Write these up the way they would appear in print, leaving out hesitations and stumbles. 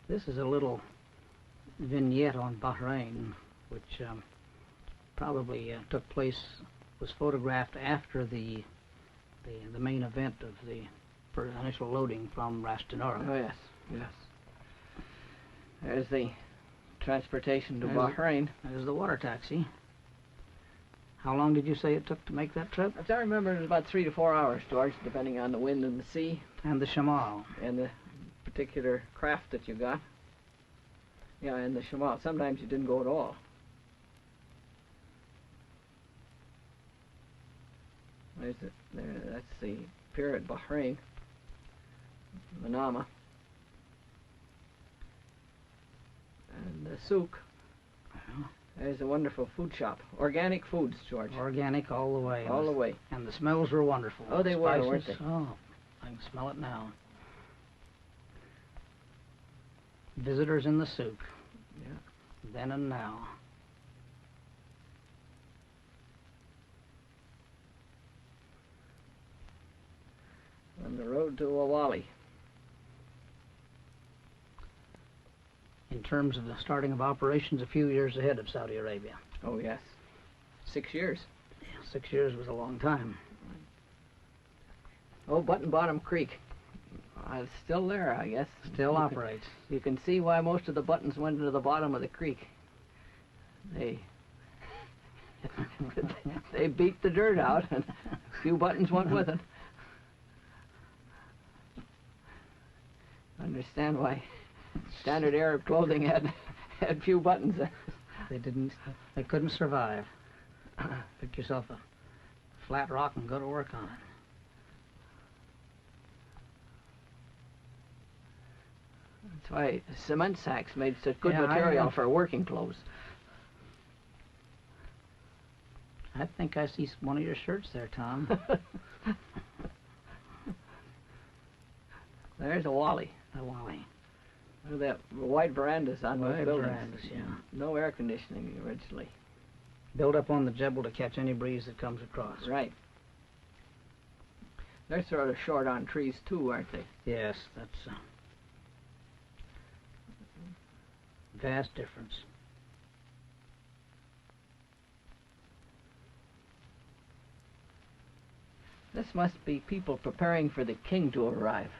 This is a little vignette on Bahrain, which probably took place, was photographed after the main event of the initial loading from Ras Tanura. Oh yes, yes. There's the transportation to Bahrain. There's the water taxi. How long did you say it took to make that trip? As I remember, it was about 3 to 4 hours, George, depending on the wind and the sea. And the shamal. And the particular craft that you got. Yeah, and the shamal. Sometimes you didn't go at all. There's that's the pier at Bahrain, Manama. And the souk. There's a wonderful food shop. Organic foods, George. Organic all the way. All the way. And the smells were wonderful. Oh, they were, weren't they? Oh, I can smell it now. Visitors in the souk. Yeah. Then and now. On the road to Awali. In terms of the starting of operations, a few years ahead of Saudi Arabia. Oh, yes. 6 years. Yeah, 6 years was a long time. Oh, Button Bottom Creek. It's still there, I guess. Still operates. You can see why most of the buttons went into the bottom of the creek. They they beat the dirt out, and a few buttons went with it. Understand why standard Arab clothing had few buttons. They couldn't survive. Pick yourself a flat rock and go to work on it. That's why cement sacks made such good material for working clothes. I think I see one of your shirts there, Tom. There's a Wally. A Wally. Look at that wide verandas on those buildings. Verandas, yeah. No air conditioning originally. Built up on the jebel to catch any breeze that comes across. Right. They're sort of short on trees too, aren't they? Yes, that's vast difference. This must be people preparing for the king to arrive.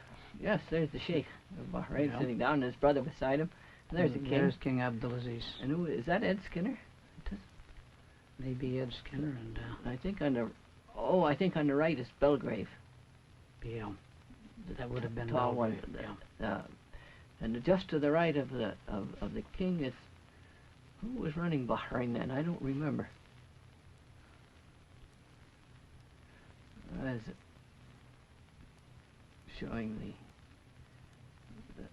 Yes, there's the Sheikh of Bahrain sitting down, and his brother beside him. And there's the king. There's King Abdulaziz. And who is that? Ed Skinner? Maybe Ed Skinner and. I think on the right is Belgrave. Yeah, that would have been tall one. Yeah. And just to the right of the king is who was running Bahrain then? I don't remember. Is it showing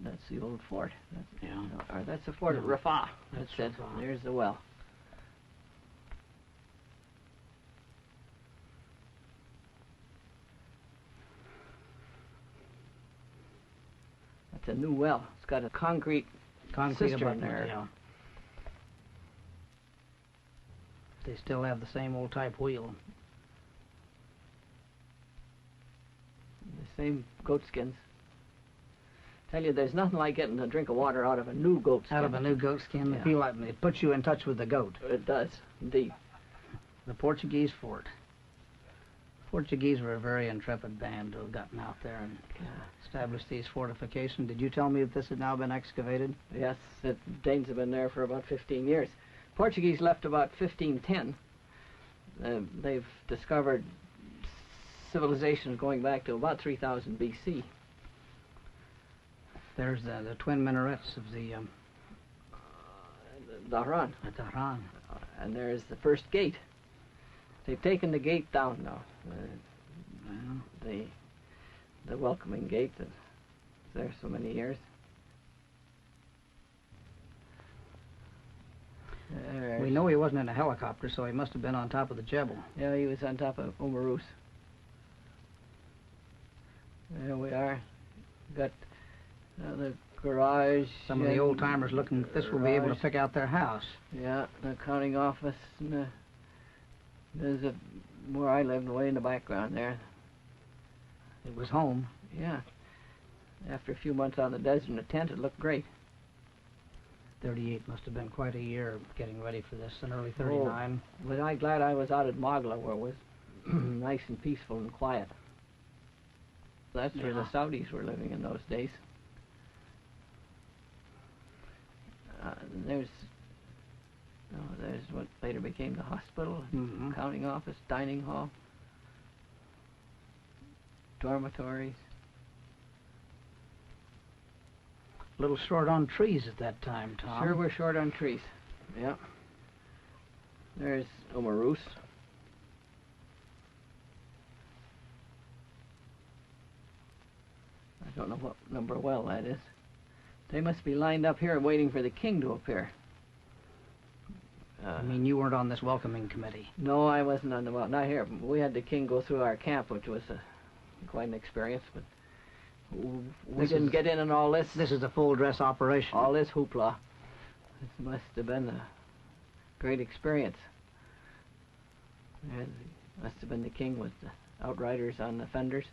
that's the old fort. Or that's the fort at Rafah. That's it. There's the well. That's a new well. It's got a concrete cistern there. Yeah. They still have the same old type wheel. The same goat skins. Tell you, there's nothing like getting a drink of water out of a new goat skin. Out of a new goat skin, feel like it puts you in touch with the goat. It does, indeed. The Portuguese fort. Portuguese were a very intrepid band who have gotten out there and established these fortifications. Did you tell me that this had now been excavated? Yes, the Danes have been there for about 15 years. Portuguese left about 1510. They've discovered civilization going back to about 3000 BC. There's the twin minarets of the Dahran. And there's the first gate. They've taken the gate down now. The welcoming gate that's there so many years. We know he wasn't in a helicopter, so he must have been on top of the jebel. Yeah, he was on top of Umarus. There we are. Got the garage. Some of the old-timers looking at this will be able to pick out their house. Yeah, the accounting office. And there's where I lived, way in the background there. It was home. Yeah. After a few months out in the desert in a tent, it looked great. 38 must have been quite a year getting ready for this, in early 39. Was I glad I was out at Magla, where it was nice and peaceful and quiet. That's where the Saudis were living in those days. There's what later became the hospital, accounting office, dining hall, dormitories. A little short on trees at that time, Tom. Sure, we're short on trees. Yeah. There's Umarus. I don't know what number well that is. They must be lined up here waiting for the king to appear. I mean, you weren't on this welcoming committee. No, I wasn't on the well. Not here. We had the king go through our camp, which was quite an experience. But we didn't get in on all this. This is a full dress operation. All this hoopla. This must have been a great experience. It must have been the king with the outriders on the fenders.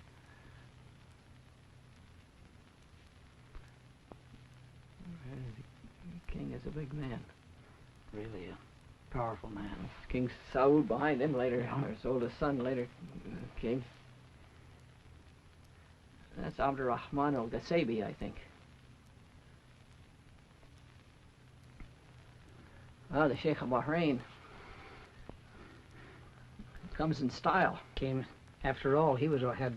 The king is a big man. Really a powerful man. King Saud behind him later, or his oldest son later king. That's Abdurrahman al-Gasabi, I think. Ah, the Sheikh of Bahrain comes in style. Came, after all, he had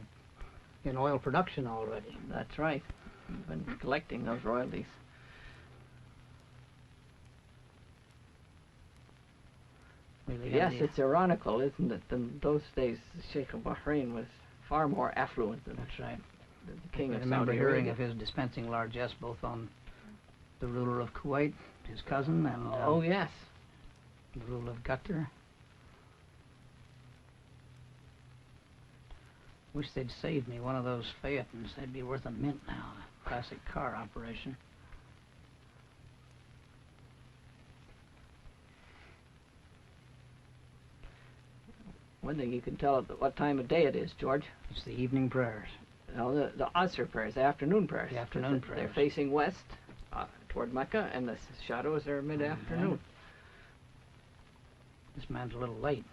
in oil production already. That's right. He's been collecting those royalties. Really yes, it's ironical, isn't it? In those days, the Sheikh of Bahrain was far more affluent than that's right. The king I of remember Saudi hearing Arabia. of his dispensing largesse both on the ruler of Kuwait, his cousin, and oh yes, the ruler of Qatar. Wish they'd saved me one of those Phaetons. They'd be worth a mint now. A classic car operation. One thing you can tell at what time of day it is, George. It's the evening prayers. No, the Asr prayers, the afternoon prayers. The afternoon They're prayers. facing west toward Mecca, and the shadows are mid-afternoon. This man's a little late.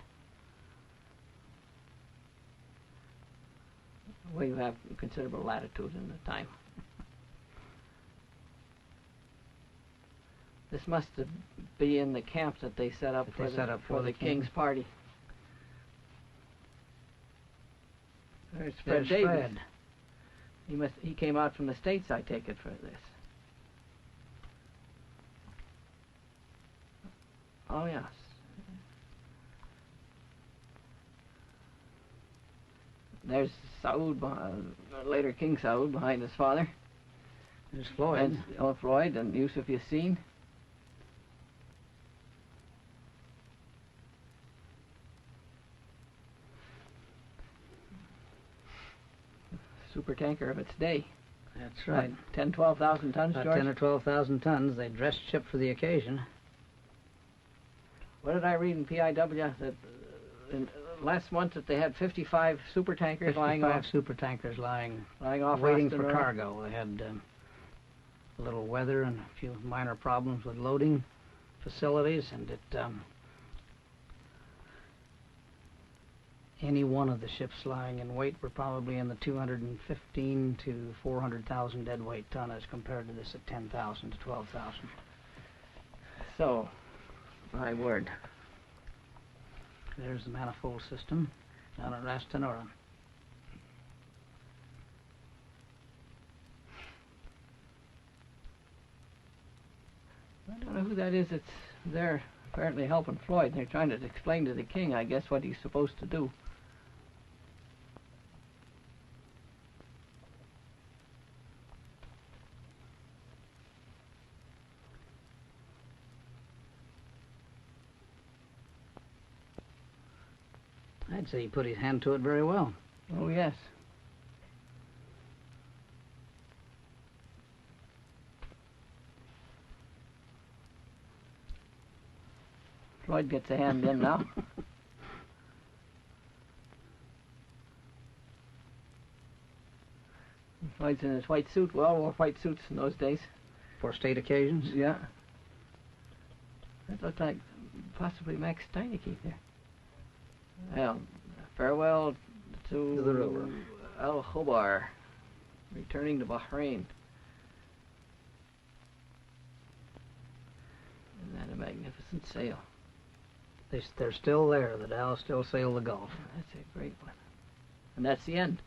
We have considerable latitude in the time. This must be in the camp that they set up for the king's party. There's Fred Davis. He came out from the States, I take it, for this. Oh yes. There's Saud, later King Saud, behind his father. There's Floyd. And, Floyd and Yusuf Yassin. Super tanker of its day. That's right. 10, 12,000 tons, About George? 10 or 12,000 tons. They dressed ship for the occasion. What did I read in PIW? That last month that they had 55 super tankers lying off. 55 super tankers lying off, waiting for cargo. They had a little weather and a few minor problems with loading facilities, and any one of the ships lying in wait were probably in the 215 to 400,000 deadweight ton, as compared to this at 10,000 to 12,000. So, my word. There's the manifold system down at Ras Tanura. I don't know who that is that's there apparently helping Floyd. They're trying to explain to the king, I guess, what he's supposed to do. I'd say he put his hand to it very well. Oh, yes. Floyd gets a hand in now. Floyd's in his white suit. We all wore white suits in those days. For state occasions? Yeah. That looked like possibly Max Steineke there. Well, farewell to the river. Al Khobar, returning to Bahrain. Isn't that a magnificent sail? They're still there. The Dow still sail the Gulf. That's a great one. And that's the end.